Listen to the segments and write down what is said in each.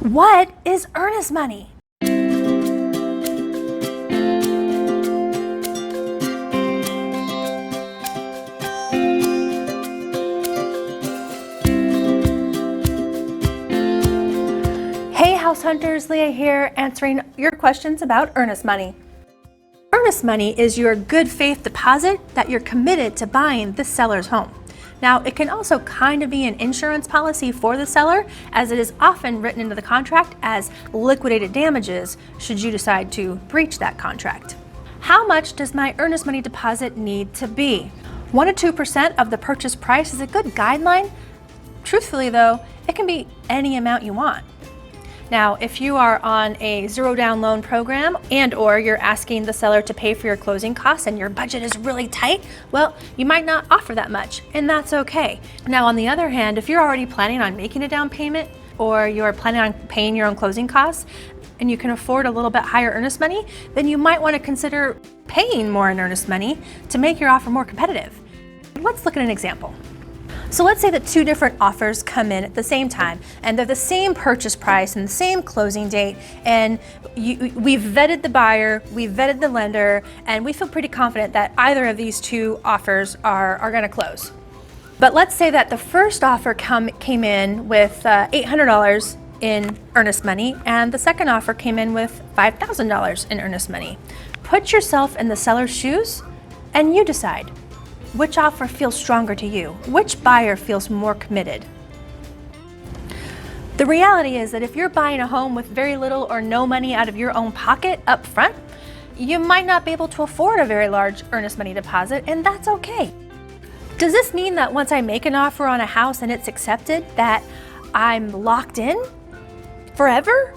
What is earnest money? Hey House Hunters, Leah here, answering your questions about earnest money. Earnest money is your good faith deposit that you're committed to buying the seller's home. Now, it can also kind of be an insurance policy for the seller, as it is often written into the contract as liquidated damages should you decide to breach that contract. How much does my earnest money deposit need to be? 1 to 2% of the purchase price is a good guideline. Truthfully though, it can be any amount you want. Now, if you are on a zero down loan program or you're asking the seller to pay for your closing costs and your budget is really tight, well, you might not offer that much, and that's okay. Now, on the other hand, if you're already planning on making a down payment or you're planning on paying your own closing costs and you can afford a little bit higher earnest money, then you might want to consider paying more in earnest money to make your offer more competitive. Let's look at an example. So let's say that two different offers come in at the same time and they're the same purchase price and the same closing date, and we've vetted the buyer, we've vetted the lender, and we feel pretty confident that either of these two offers are going to close. But let's say that the first offer came in with $800 in earnest money and the second offer came in with $5,000 in earnest money. Put yourself in the seller's shoes and you decide. Which offer feels stronger to you? Which buyer feels more committed? The reality is that if you're buying a home with very little or no money out of your own pocket up front, you might not be able to afford a very large earnest money deposit, and that's okay. Does this mean that once I make an offer on a house and it's accepted, that I'm locked in forever?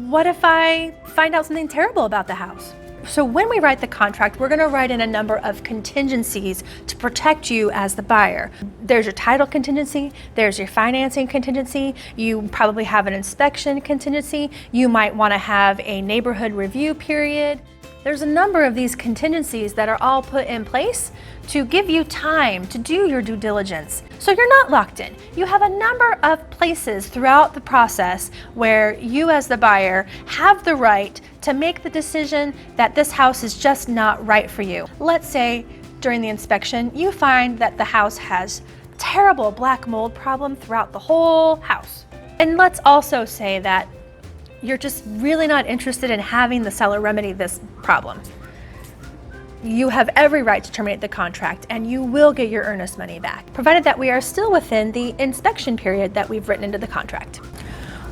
What if I find out something terrible about the house? So when we write the contract, we're going to write in a number of contingencies to protect you as the buyer. There's your title contingency, there's your financing contingency, you probably have an inspection contingency, you might want to have a neighborhood review period. There's a number of these contingencies that are all put in place to give you time to do your due diligence. So you're not locked in. You have a number of places throughout the process where you as the buyer have the right to make the decision that this house is just not right for you. Let's say during the inspection, you find that the house has terrible black mold problem throughout the whole house. And let's also say that you're just really not interested in having the seller remedy this problem. You have every right to terminate the contract and you will get your earnest money back, provided that we are still within the inspection period that we've written into the contract.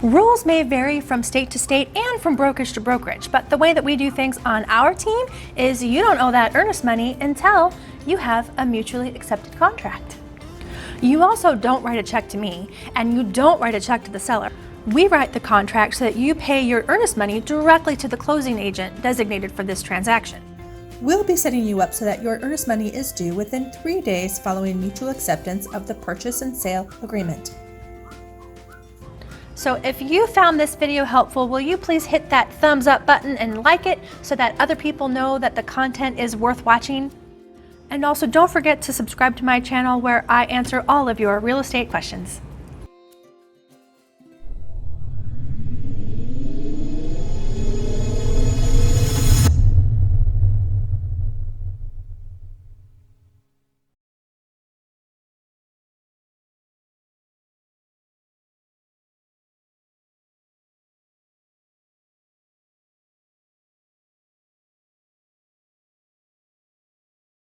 Rules may vary from state to state and from brokerage to brokerage, but the way that we do things on our team is you don't owe that earnest money until you have a mutually accepted contract. You also don't write a check to me and you don't write a check to the seller. We write the contract so that you pay your earnest money directly to the closing agent designated for this transaction. We'll be setting you up so that your earnest money is due within 3 days following mutual acceptance of the purchase and sale agreement. So if you found this video helpful, will you please hit that thumbs up button and like it so that other people know that the content is worth watching? And also don't forget to subscribe to my channel where I answer all of your real estate questions.